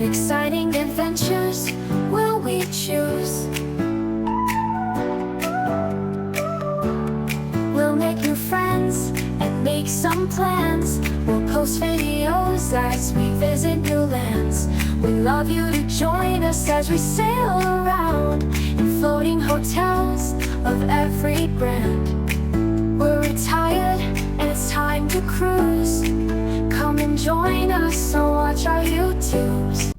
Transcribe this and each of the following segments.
What exciting adventures will we choose? We'll make new friends and make some plans. We'll post videos as we visit new lands. We'd love you to join us as we sail around in floating hotels of every brand. We're retired and it's time to cruise. Come and join us or watch our YouTubes.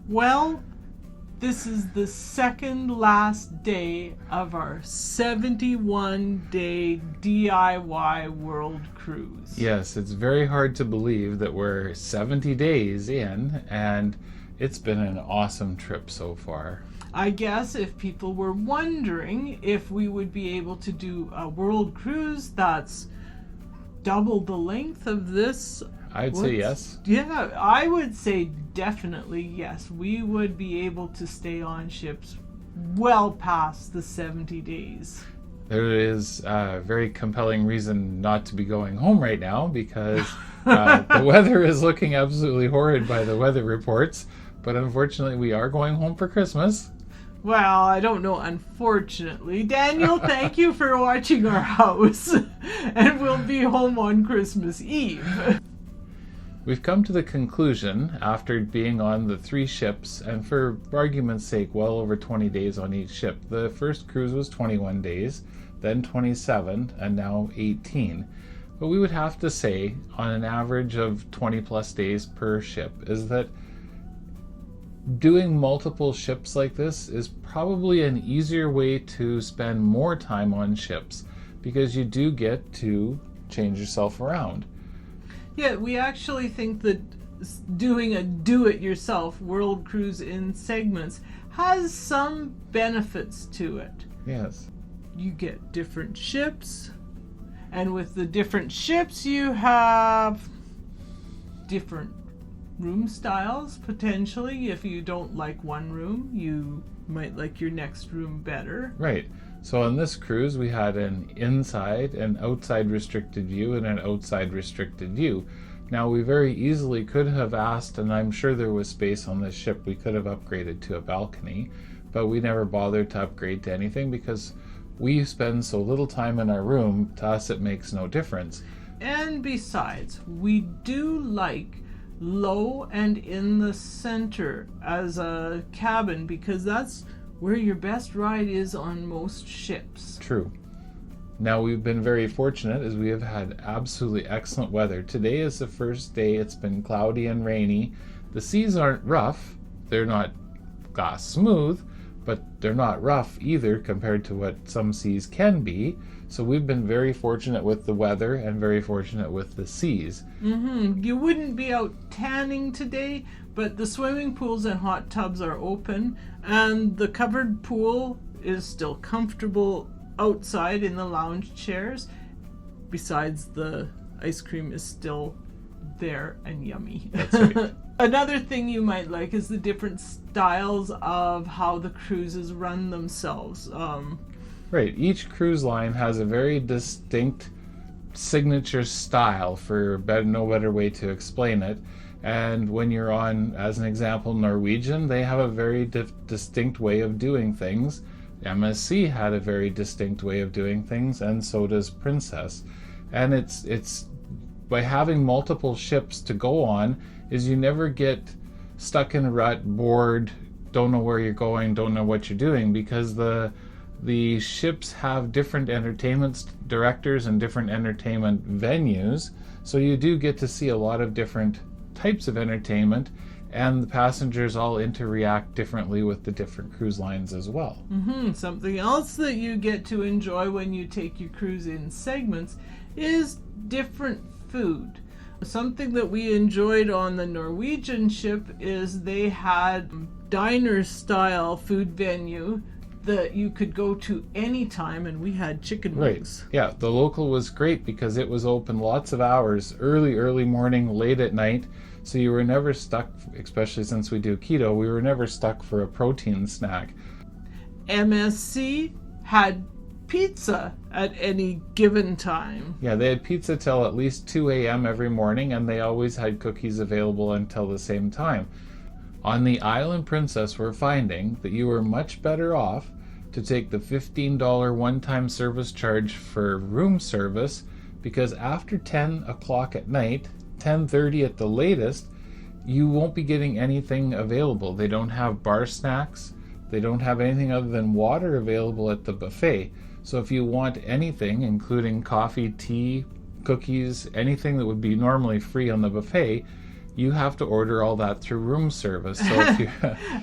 Well, this is the second last day of our 71-day DIY world cruise. Yes, it's very hard to believe that we're 70 days in, and it's been an awesome trip so far. I guess if people were wondering if we would be able to do a world cruise that's double the length of this, I'd say yes. Yeah, I would say definitely yes. We would be able to stay on ships well past the 70 days. There is a very compelling reason not to be going home right now because the weather is looking absolutely horrid by the weather reports. But unfortunately, we are going home for Christmas. Well, I don't know, unfortunately. Daniel, thank you for watching our house. And we'll be home on Christmas Eve. We've come to the conclusion, after being on the 3 ships, and for argument's sake, well over 20 days on each ship. The first cruise was 21 days, then 27, and now 18. But we would have to say, on an average of 20 plus days per ship, is that doing multiple ships like this is probably an easier way to spend more time on ships, because you do get to change yourself around. Yeah, we actually think that doing a do-it-yourself world cruise in segments has some benefits to it. Yes. You get different ships, and with the different ships you have different room styles, potentially. If you don't like one room, you might like your next room better. Right. So on this cruise, we had an inside and outside restricted view and an outside restricted view. Now, we very easily could have asked, and I'm sure there was space on this ship, we could have upgraded to a balcony, but we never bothered to upgrade to anything because we spend so little time in our room, to us it makes no difference. And besides, we do like low and in the center as a cabin because that's where your best ride is on most ships. True. Now, we've been very fortunate as we have had absolutely excellent weather. Today is the first day it's been cloudy and rainy. The seas aren't rough. They're not glass smooth, but they're not rough either compared to what some seas can be. So we've been very fortunate with the weather and very fortunate with the seas. You wouldn't be out tanning today, but the swimming pools and hot tubs are open, and the covered pool is still comfortable outside in the lounge chairs. Besides, the ice cream is still there and yummy. That's right. Another thing you might like is the different styles of how the cruises run themselves. Right. Each cruise line has a very distinct signature style, for no better way to explain it. And when you're on, as an example, Norwegian, they have a very distinct way of doing things. MSC had a very distinct way of doing things, and so does Princess. And it's by having multiple ships to go on, is you never get stuck in a rut, bored, don't know where you're going, don't know what you're doing, because the ships have different entertainment directors and different entertainment venues, so you do get to see a lot of different types of entertainment, and the passengers all interact differently with the different cruise lines as well. Something else that you get to enjoy when you take your cruise in segments is different food. Something that we enjoyed on the Norwegian ship is they had diner-style food venue that you could go to anytime, and we had chicken wings. Right. Yeah, the local was great because it was open lots of hours, early morning, late at night, so you were never stuck, especially since we do keto, we were never stuck for a protein snack. MSC had pizza at any given time. Yeah, they had pizza till at least 2 a.m. every morning, and they always had cookies available until the same time. On the Island Princess, we're finding that you are much better off to take the $15 one-time service charge for room service, because after 10 o'clock at night, 10:30 at the latest, you won't be getting anything available. They don't have bar snacks. They don't have anything other than water available at the buffet. So if you want anything, including coffee, tea, cookies, anything that would be normally free on the buffet, you have to order all that through room service. So if you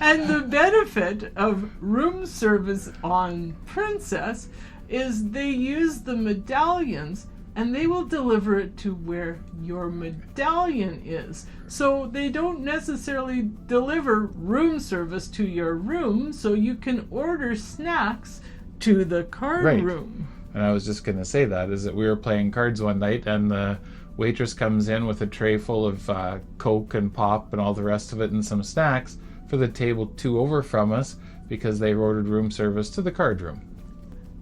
And the benefit of room service on Princess is they use the medallions and they will deliver it to where your medallion is. So they don't necessarily deliver room service to your room, so you can order snacks to the card Right. room. And I was just going to say that, is that we were playing cards one night and the waitress comes in with a tray full of Coke and pop and all the rest of it and some snacks for the table 2 over from us, because they ordered room service to the card room.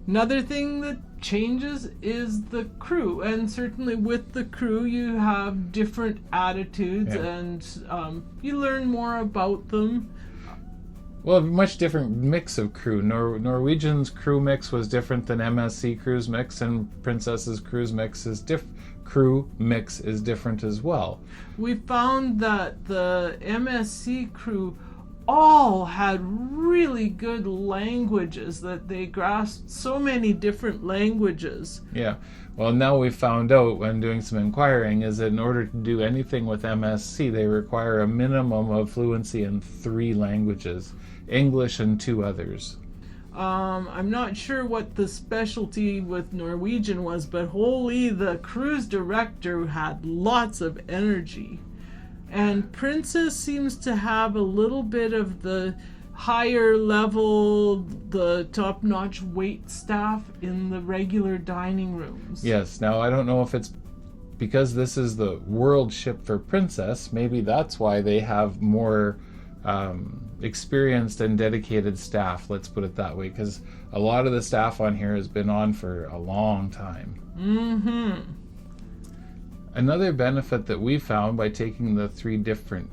Another thing that changes is the crew, and certainly with the crew you have different attitudes. Yeah. And you learn more about them. Well, a much different mix of crew. Norwegian's crew mix was different than MSC cruise mix, and Princess's cruise mix is crew mix is different as well. We found that the MSC crew all had really good languages, that they grasped so many different languages. Yeah. Well, now we found out when doing some inquiring is that in order to do anything with MSC, they require a minimum of fluency in 3 languages, English and 2 others. I'm not sure what the specialty with Norwegian was, but holy, the cruise director had lots of energy. And Princess seems to have a little bit of the higher level, the top-notch wait staff in the regular dining rooms. Yes. Now, I don't know if it's because this is the world ship for Princess. Maybe that's why they have more experienced and dedicated staff, let's put it that way, because a lot of the staff on here has been on for a long time. Mm-hmm. Another benefit that we found by taking the 3 different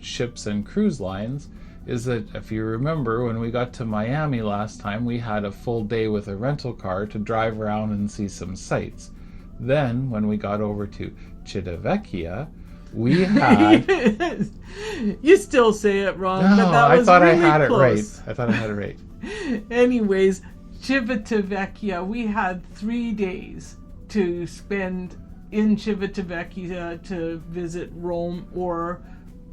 ships and cruise lines is that, if you remember, when we got to Miami last time, we had a full day with a rental car to drive around and see some sights. Then, when we got over to Civitavecchia, we had... You still say it wrong, No, but that I was thought really I had close. it right. I thought I had it right. Anyways, Civitavecchia, we had 3 days to spend in Civitavecchia to visit Rome or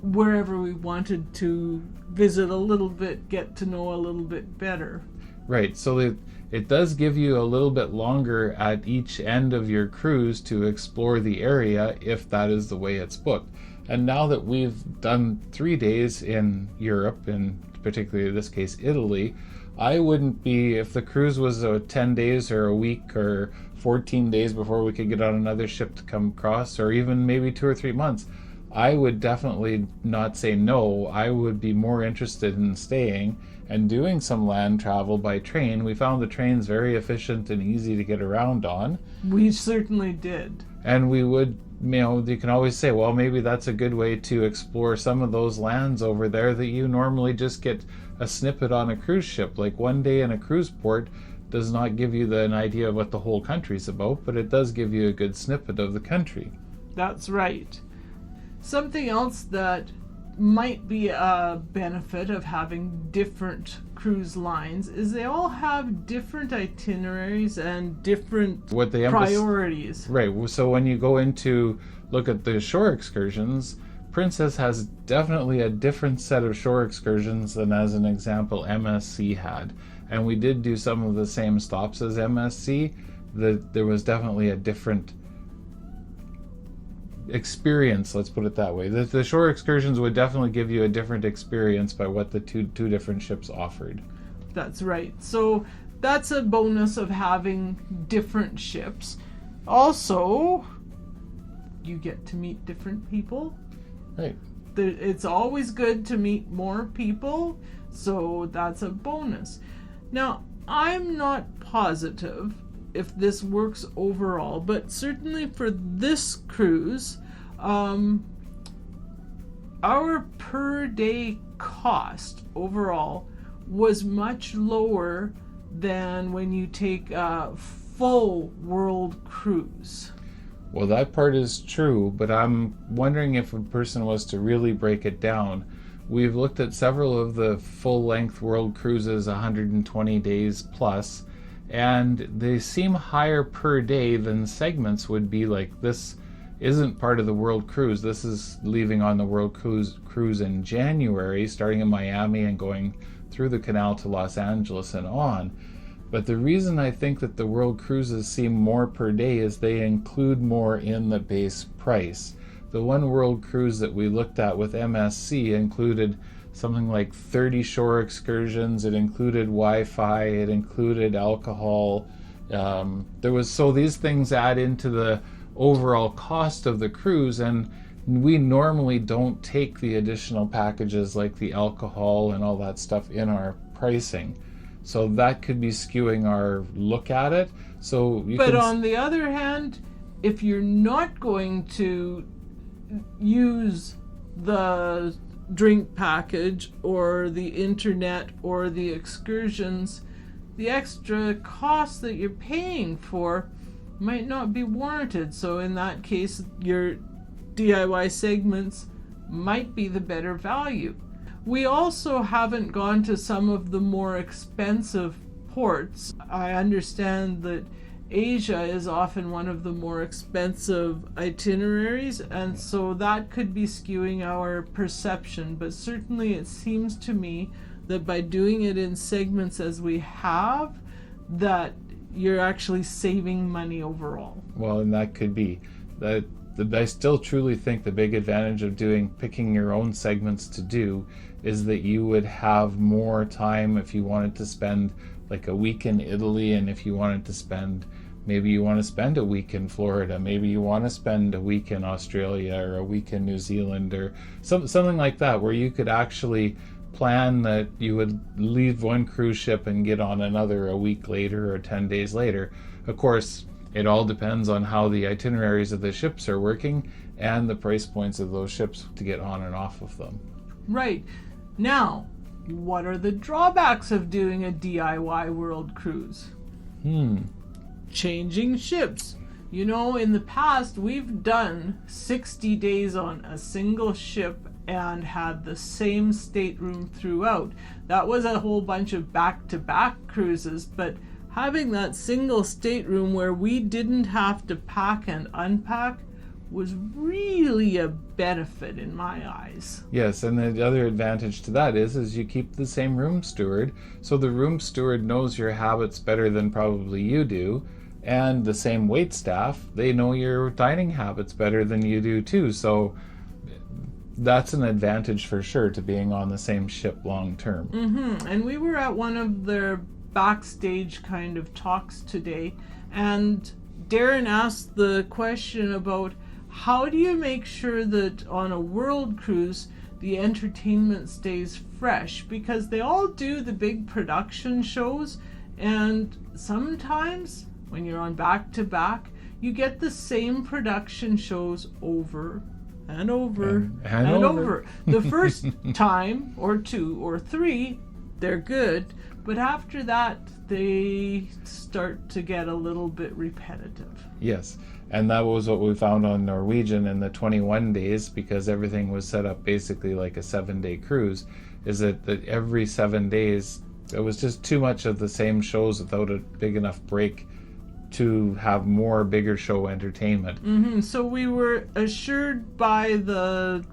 wherever we wanted to visit a little bit, get to know a little bit better. Right, so it does give you a little bit longer at each end of your cruise to explore the area if that is the way it's booked. And now that we've done 3 days in Europe, and particularly in this case Italy, I wouldn't be, if the cruise was 10 days or a week or 14 days before we could get on another ship to come across, or even maybe 2 or 3 months, I would definitely not say no. I would be more interested in staying and doing some land travel by train. We found the trains very efficient and easy to get around on. We certainly did. And we would, you can always say, well, maybe that's a good way to explore some of those lands over there that you normally just get a snippet on a cruise ship. Like one day in a cruise port does not give you an idea of what the whole country's about, but it does give you a good snippet of the country. That's right. Something else that might be a benefit of having different cruise lines is they all have different itineraries and different priorities. Right, so when you go into look at the shore excursions, Princess has definitely a different set of shore excursions than, as an example, MSC had. And we did do some of the same stops as MSC. There was definitely a different experience, let's put it that way. The shore excursions would definitely give you a different experience by what the two different ships offered. That's right. So that's a bonus of having different ships. Also, you get to meet different people. Right. It's always good to meet more people, so that's a bonus. Now, I'm not positive if this works overall, but certainly for this cruise, our per day cost overall was much lower than when you take a full world cruise. Well, that part is true, but I'm wondering if a person was to really break it down. We've looked at several of the full-length world cruises, 120 days plus, and they seem higher per day than segments would be. Like, this isn't part of the world cruise. This is leaving on the world cruise in January, starting in Miami and going through the canal to Los Angeles and on. But the reason I think that the world cruises seem more per day is they include more in the base price. The one world cruise that we looked at with MSC included something like 30 shore excursions. It included Wi-Fi. It included alcohol. So these things add into the overall cost of the cruise, and we normally don't take the additional packages like the alcohol and all that stuff in our pricing. So that could be skewing our look at it. But on the other hand, if you're not going to use the drink package or the internet or the excursions, the extra cost that you're paying for might not be warranted. So in that case, your DIY segments might be the better value. We also haven't gone to some of the more expensive ports. I understand that Asia is often one of the more expensive itineraries, and so that could be skewing our perception. But certainly it seems to me that by doing it in segments as we have, that you're actually saving money overall. Well, and that could be. I still truly think the big advantage of picking your own segments to do is that you would have more time if you wanted to spend like a week in Italy, and if you wanted to spend, maybe you want to spend a week in Florida, maybe you want to spend a week in Australia or a week in New Zealand or something like that, where you could actually plan that you would leave one cruise ship and get on another a week later or 10 days later. Of course, it all depends on how the itineraries of the ships are working and the price points of those ships to get on and off of them. Right. Now, what are the drawbacks of doing a DIY world cruise? Changing ships. You know, in the past, we've done 60 days on a single ship and had the same stateroom throughout. That was a whole bunch of back-to-back cruises, but having that single stateroom where we didn't have to pack and unpack was really a benefit in my eyes. Yes, and the other advantage to that is you keep the same room steward, so the room steward knows your habits better than probably you do, and the same wait staff, they know your dining habits better than you do too. So that's an advantage for sure to being on the same ship long term. And we were at one of their backstage kind of talks today, and Darren asked the question about how do you make sure that on a world cruise the entertainment stays fresh, because they all do the big production shows, and sometimes when you're on back-to-back you get the same production shows over and over and over. The first time or two or three they're good, but after that they start to get a little bit repetitive. Yes, and that was what we found on Norwegian in the 21 days, because everything was set up basically like a 7-day cruise, is that every 7 days it was just too much of the same shows without a big enough break to have more bigger show entertainment. So we were assured by the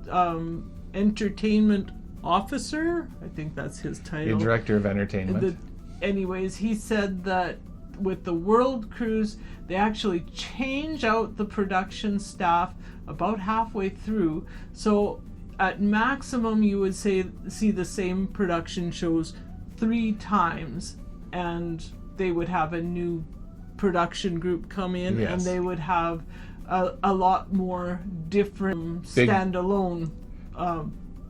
entertainment officer, I think that's his title, The director of entertainment. Anyways, he said that with the world cruise they actually change out the production staff about halfway through, so at maximum you would see the same production shows 3 times, and they would have a new production group come in. Yes. And they would have a lot more different standalone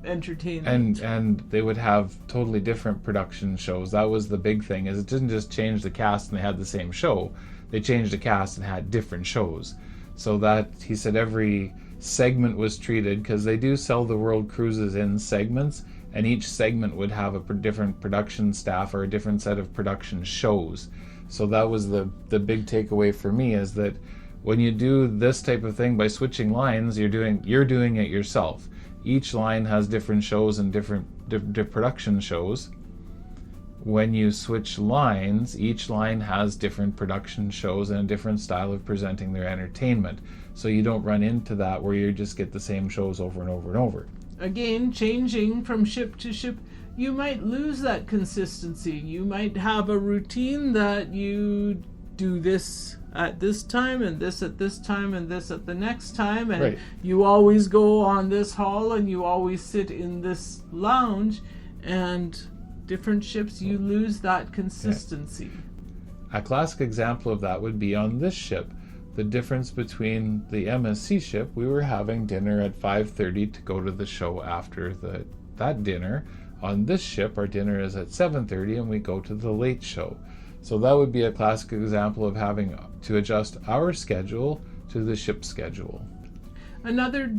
entertainment. And they would have totally different production shows. That was the big thing, is it didn't just change the cast and they had the same show. They changed the cast and had different shows. So that, he said, every segment was treated, because they do sell the world cruises in segments, and each segment would have a different production staff or a different set of production shows. So that was the big takeaway for me, is that when you do this type of thing by switching lines, you're doing it yourself. Each line has different shows and different production shows. When you switch lines, each line has different production shows and a different style of presenting their entertainment. So you don't run into that where you just get the same shows over and over and over. Again, changing from ship to ship, you might lose that consistency. You might have a routine that you do this at this time and this at this time and this at the next time, and Right. you always go on this hall and you always sit in this lounge, and different ships you lose that consistency. A classic example of that would be on this ship. The difference between the MSC ship, we were having dinner at 5:30 to go to the show after that dinner. On this ship, our dinner is at 7:30 and we go to the late show. So that would be a classic example of having to adjust our schedule to the ship's schedule. Another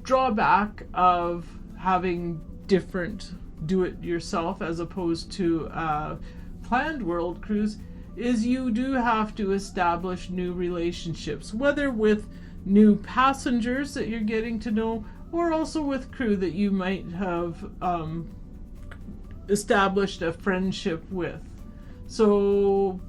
drawback of having different do-it-yourself as opposed to a planned world cruise is you do have to establish new relationships, whether with new passengers that you're getting to know, or also with crew that you might have established a friendship with. So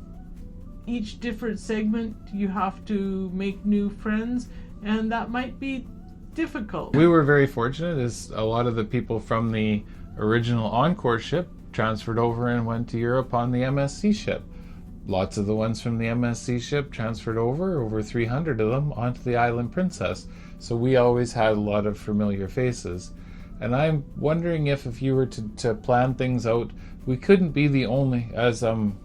each different segment you have to make new friends, and that might be difficult. We were very fortunate, as a lot of the people from the original Encore ship transferred over and went to Europe on the MSC ship. Lots of the ones from the MSC ship transferred over 300 of them, onto the Island Princess. So we always had a lot of familiar faces. And I'm wondering if you were to plan things out, we couldn't be the only, as I'm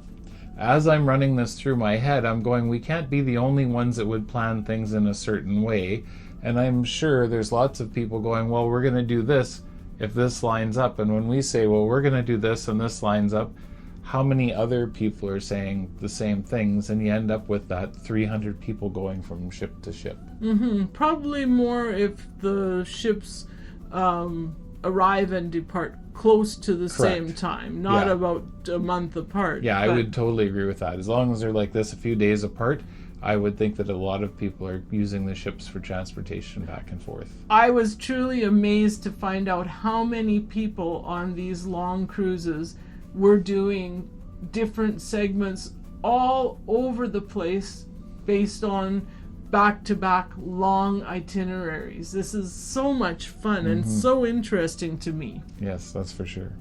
running this through my head, I'm going, we can't be the only ones that would plan things in a certain way. And I'm sure there's lots of people going, well, we're going to do this if this lines up. And when we say, well, we're going to do this and this lines up, how many other people are saying the same things? And you end up with that 300 people going from ship to ship. Probably more if the ships arrive and depart close to the Correct. same time, not Yeah. about a month apart. Yeah, I but would totally agree with that. As long as they're like this a few days apart, I would think that a lot of people are using the ships for transportation back and forth. I was truly amazed to find out how many people on these long cruises were doing different segments all over the place based on back-to-back long itineraries. This is so much fun and so interesting to me. Yes, that's for sure.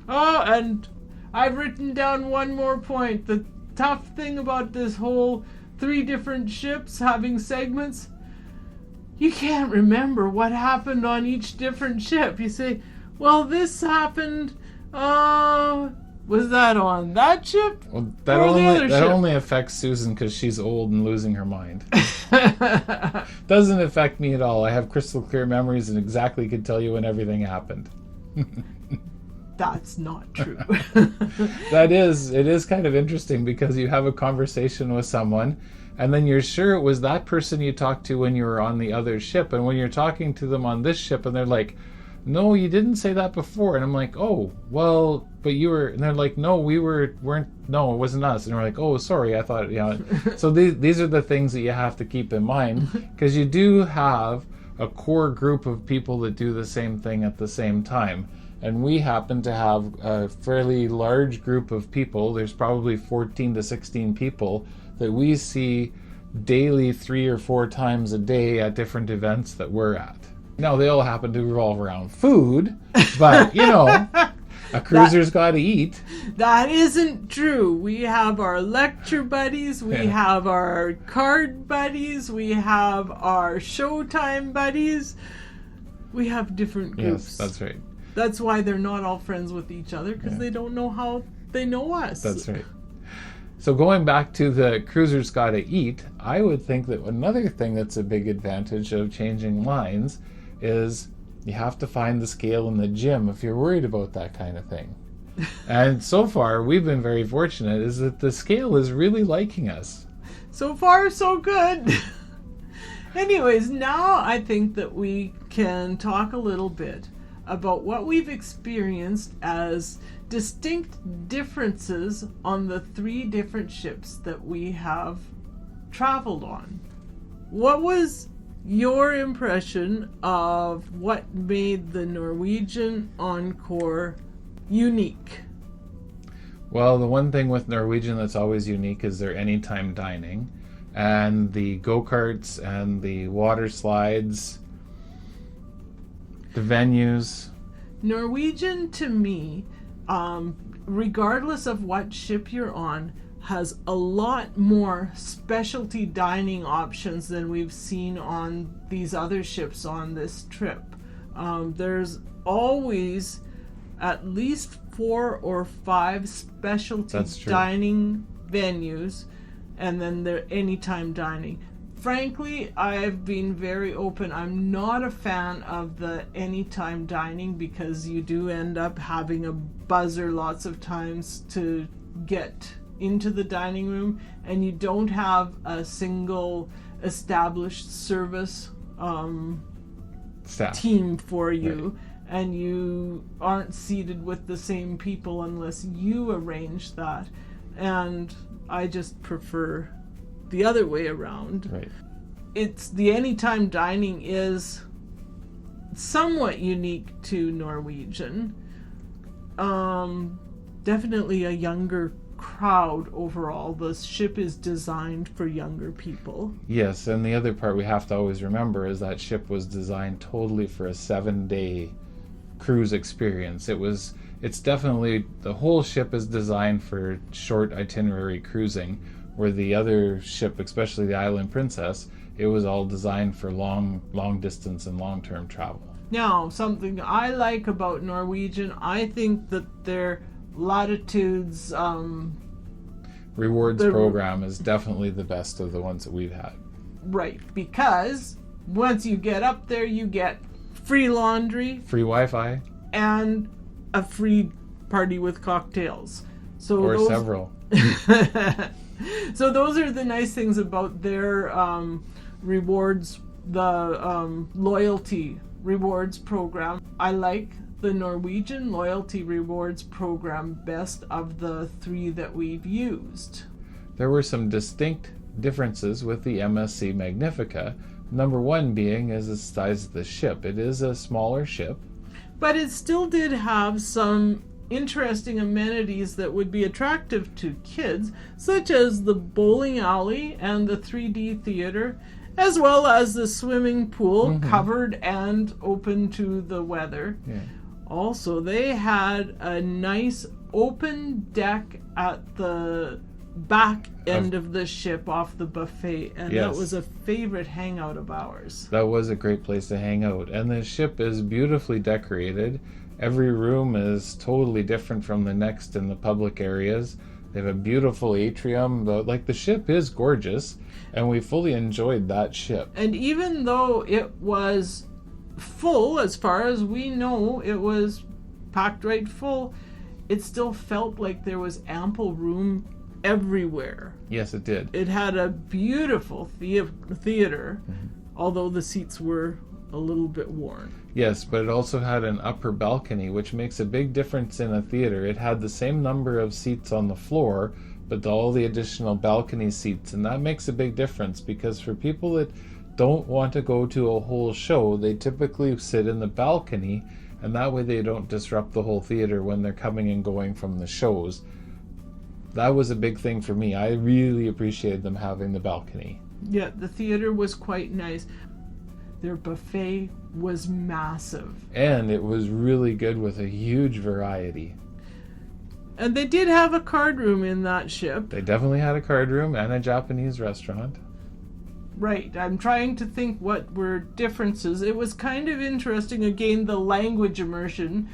Oh, and I've written down one more point. The tough thing about this whole 3 different ships having segments, you can't remember what happened on each different ship. You say, well, this happened, was that on that ship? Well, that Or the other ship? only affects Susan because she's old and losing her mind. Doesn't affect me at all. I have crystal clear memories and exactly could tell you when everything happened. That's not true. It is kind of interesting because you have a conversation with someone and then you're sure it was that person you talked to when you were on the other ship, and when you're talking to them on this ship and they're like, no, you didn't say that before, and I'm like, oh, well, but you were, and they're like, no, no, it wasn't us, and we're like, oh, sorry, I thought, so these are the things that you have to keep in mind, because you do have a core group of people that do the same thing at the same time. And we happen to have a fairly large group of people. There's probably 14 to 16 people that we see daily 3 or 4 times a day at different events that we're at. Now, they all happen to revolve around food, but, a cruiser's got to eat. That isn't true. We have our lecture buddies, we have our card buddies, we have our showtime buddies. We have different groups. Yes, that's right. That's why they're not all friends with each other, because they don't know how they know us. That's right. So going back to the cruiser's got to eat, I would think that another thing that's a big advantage of changing lines is you have to find the scale in the gym if you're worried about that kind of thing. And so far, we've been very fortunate is that the scale is really liking us. So far, so good. Anyways, now I think that we can talk a little bit about what we've experienced as distinct differences on the 3 different ships that we have traveled on. What was your impression of what made the Norwegian Encore unique? Well, the one thing with Norwegian that's always unique is their anytime dining, and the go-karts and the water slides, the venues. Norwegian, to me, regardless of what ship you're on, has a lot more specialty dining options than we've seen on these other ships on this trip. There's always at least 4 or 5 specialty dining venues, and then they're anytime dining. Frankly, I've been very open. I'm not a fan of the anytime dining because you do end up having a buzzer lots of times to get into the dining room, and you don't have a single established service team for you. Right. And you aren't seated with the same people unless you arrange that. And I just prefer the other way around. Right. It's the anytime dining is somewhat unique to Norwegian. Definitely a younger crowd overall. The ship is designed for younger people. Yes, and the other part we have to always remember is that ship was designed totally for a 7-day cruise experience. It's definitely, the whole ship is designed for short itinerary cruising, where the other ship, especially the Island Princess, it was all designed for long distance and long-term travel. Now, something I like about Norwegian, I think that their Latitudes rewards program is definitely the best of the ones that we've had. Right, because once you get up there, you get free laundry, free Wi-Fi, and a free party with cocktails. Several. So those are the nice things about their rewards, the loyalty rewards program. I like the Norwegian loyalty rewards program best of the 3 that we've used. There were some distinct differences with the MSC Magnifica. Number 1 being is the size of the ship. It is a smaller ship, but it still did have some interesting amenities that would be attractive to kids, such as the bowling alley and the 3D theater, as well as the swimming pool, covered and open to the weather. Yeah. Also, they had a nice open deck at the back end of the ship off the buffet, and that was a favorite hangout of ours. That was a great place to hang out, and the ship is beautifully decorated. Every room is totally different from the next in the public areas. They have a beautiful atrium. The ship is gorgeous, and we fully enjoyed that ship. And even though it was full, as far as we know, it was packed right full, it still felt like there was ample room everywhere. Yes, it did. It had a beautiful theater, although the seats were a little bit worn. Yes, but it also had an upper balcony, which makes a big difference in a theater. It had the same number of seats on the floor, but all the additional balcony seats, and that makes a big difference, because for people that don't want to go to a whole show, they typically sit in the balcony, and that way they don't disrupt the whole theater when they're coming and going from the shows. That was a big thing for me. I really appreciated them having the balcony. Yeah, the theater was quite nice. Their buffet was massive. And it was really good with a huge variety. And they did have a card room in that ship. They definitely had a card room and a Japanese restaurant. Right. I'm trying to think what were differences. It was kind of interesting, again, the language immersion.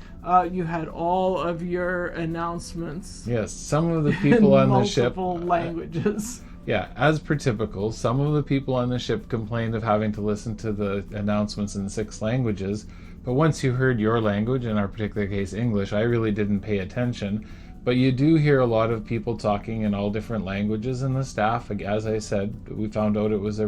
You had all of your announcements. Yes, some of the people on the ship... multiple languages. Yeah, as per typical, some of the people on the ship complained of having to listen to the announcements in 6 languages, but once you heard your language, in our particular case English, I really didn't pay attention. But you do hear a lot of people talking in all different languages, and the staff, as I said, we found out it was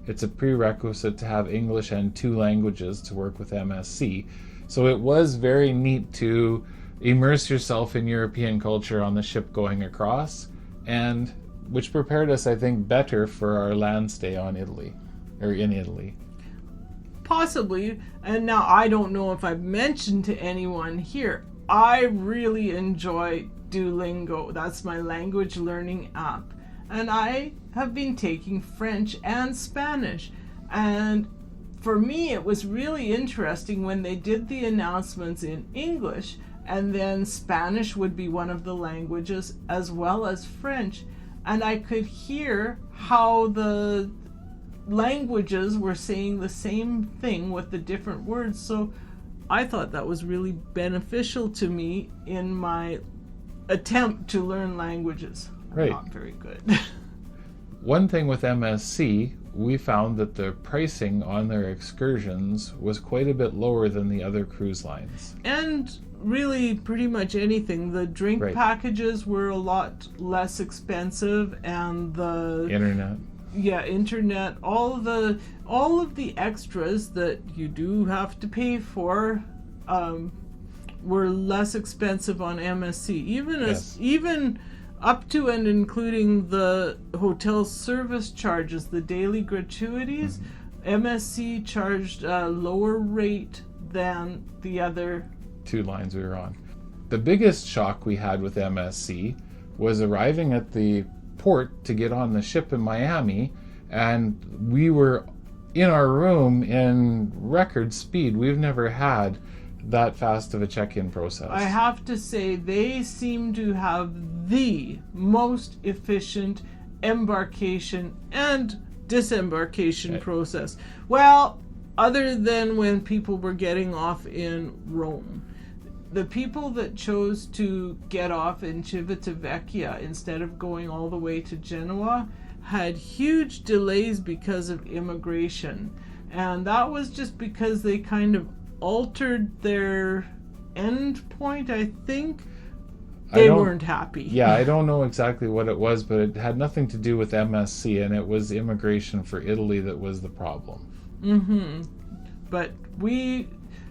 it's a prerequisite to have English and 2 languages to work with MSC. So it was very neat to immerse yourself in European culture on the ship going across, and which prepared us, I think, better for our land stay on Italy, or in Italy. Possibly, and now I don't know if I've mentioned to anyone here, I really enjoy Duolingo. That's my language learning app. And I have been taking French and Spanish. And for me, it was really interesting when they did the announcements in English, and then Spanish would be one of the languages as well as French. And I could hear how the languages were saying the same thing with the different words. So I thought that was really beneficial to me in my attempt to learn languages. Right. Not very good. One thing with MSC, we found that the pricing on their excursions was quite a bit lower than the other cruise lines. And really pretty much anything. The drink Right. packages were a lot less expensive, and the Internet. internet, all of the extras that you do have to pay for were less expensive on MSC, even up to and including the hotel service charges, the daily gratuities. MSC charged a lower rate than the other 2 lines we were on. The biggest shock we had with MSC was arriving at the port to get on the ship in Miami, and we were in our room in record speed. We've never had that fast of a check-in process. I have to say, they seem to have the most efficient embarkation and disembarkation process. Well, other than when people were getting off in Rome. The people that chose to get off in Civitavecchia instead of going all the way to Genoa had huge delays because of immigration. And that was just because they kind of altered their end point, I think. They weren't happy. Yeah, I don't know exactly what it was, but it had nothing to do with MSC, and it was immigration for Italy that was the problem. But we,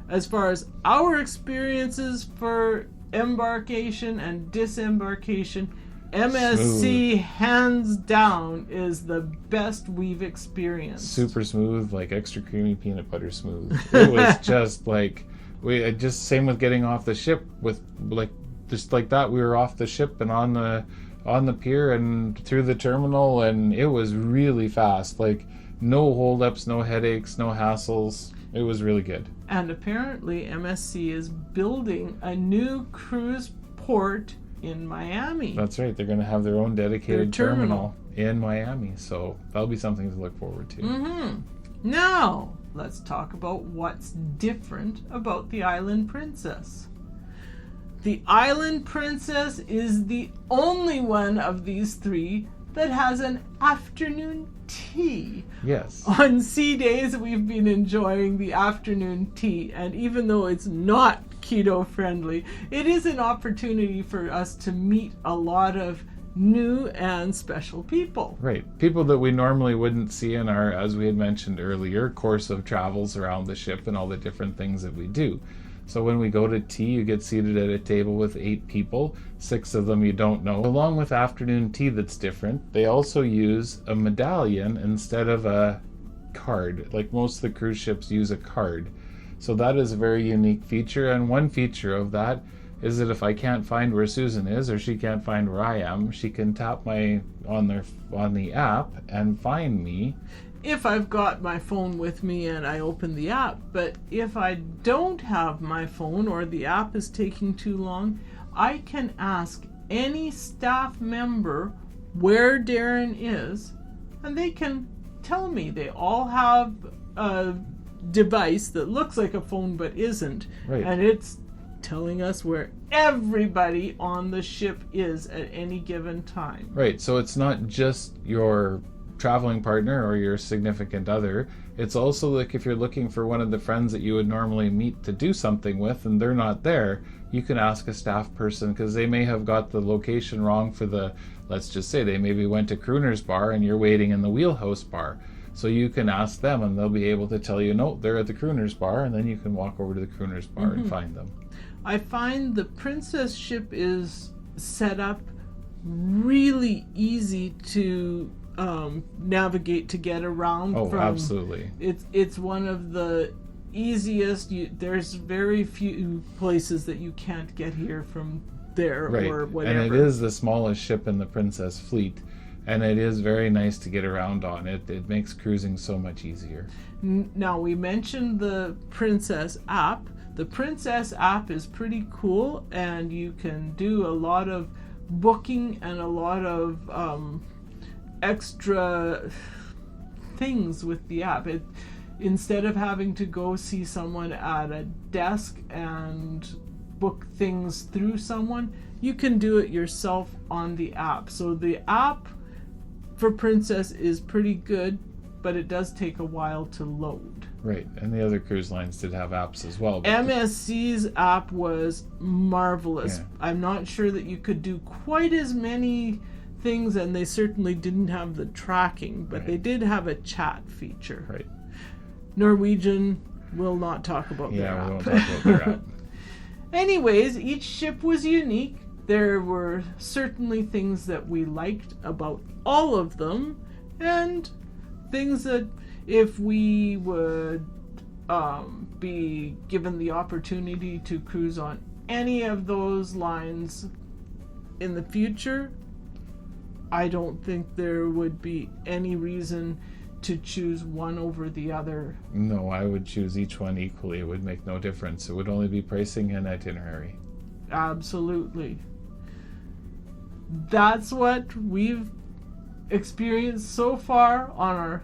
as far as our experiences for embarkation and disembarkation, MSC hands down is the best we've experienced. Super smooth, like extra creamy peanut butter smooth. It was just like same with getting off the ship, with just like that. We were off the ship and on the pier and through the terminal, and it was really fast. Like no holdups, no headaches, no hassles. It was really good. And apparently MSC is building a new cruise port in Miami. That's right. They're going to have their own dedicated terminal in Miami. So that'll be something to look forward to. Now, let's talk about what's different about the Island Princess. The Island Princess is the only one of these 3 that has an afternoon tea. Yes. On sea days, we've been enjoying the afternoon tea, and even though it's not keto friendly, it is an opportunity for us to meet a lot of new and special people. Right. People that we normally wouldn't see in our, as we had mentioned earlier, course of travels around the ship and all the different things that we do. So when we go to tea, you get seated at a table with 8 people, 6 of them you don't know. Along with afternoon tea that's different, they also use a medallion instead of a card. Like most of the cruise ships use a card. So that is a very unique feature, and one feature of that is that if I can't find where Susan is, or she can't find where I am, she can tap on the app and find me. If I've got my phone with me and I open the app. But if I don't have my phone or the app is taking too long, I can ask any staff member where Darren is, and they can tell me. They all have a device that looks like a phone but isn't. Right. And it's telling us where everybody on the ship is at any given time. Right, so it's not just your traveling partner or your significant other. It's also like if you're looking for one of the friends that you would normally meet to do something with and they're not there, you can ask a staff person, because they may have got the location wrong for the, let's just say they maybe went to Crooner's Bar and you're waiting in the Wheelhouse Bar. So you can ask them and they'll be able to tell you, no, they're at the Crooner's Bar, and then you can walk over to the Crooner's Bar and find them. I find the Princess ship is set up really easy to navigate, to get around. Oh, absolutely. It's one of the easiest. There's very few places that you can't get here from there, Right. or whatever. And it is the smallest ship in the Princess fleet, and it is very nice to get around on. It makes cruising so much easier. Now, we mentioned the Princess app. The Princess app is pretty cool, and you can do a lot of booking and a lot of extra things with the app. Instead of having to go see someone at a desk and book things through someone, you can do it yourself on the app. So the app for Princess is pretty good, but it does take a while to load. Right, and the other cruise lines did have apps as well. But MSC's app was marvelous. Yeah. I'm not sure that you could do quite as many things, and they certainly didn't have the tracking, but Right. they did have a chat feature. Right. Norwegian will not talk about their Yeah, we app. won't talk about their app. Anyways, each ship was unique. There were certainly things that we liked about all of them, and things that if we would be given the opportunity to cruise on any of those lines in the future, I don't think there would be any reason to choose one over the other. No, I would choose each one equally. It would make no difference. It would only be pricing and itinerary. Absolutely. That's what we've experienced so far on our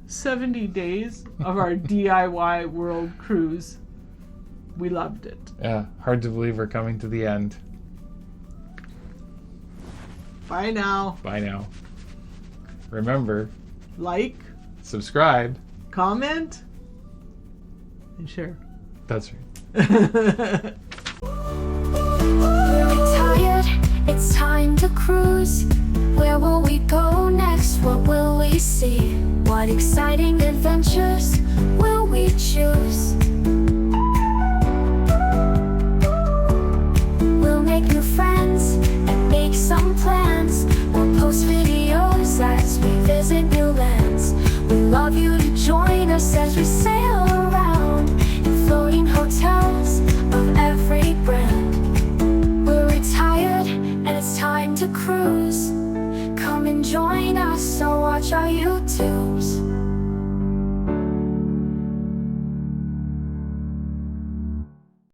70 days of our DIY world cruise. We loved it. Yeah, hard to believe we're coming to the end. Bye now. Bye now. Remember, Like, subscribe. comment, and share. That's right. We're retired, it's time to cruise. Where will we go next? What will we see? What exciting adventures will we choose? We'll make new friends and make some plans. We'll post videos as we visit new lands. We love you to join us as we sail around in floating hotels of every brand. We're retired and it's time to cruise. Come and join us or watch our YouTubes.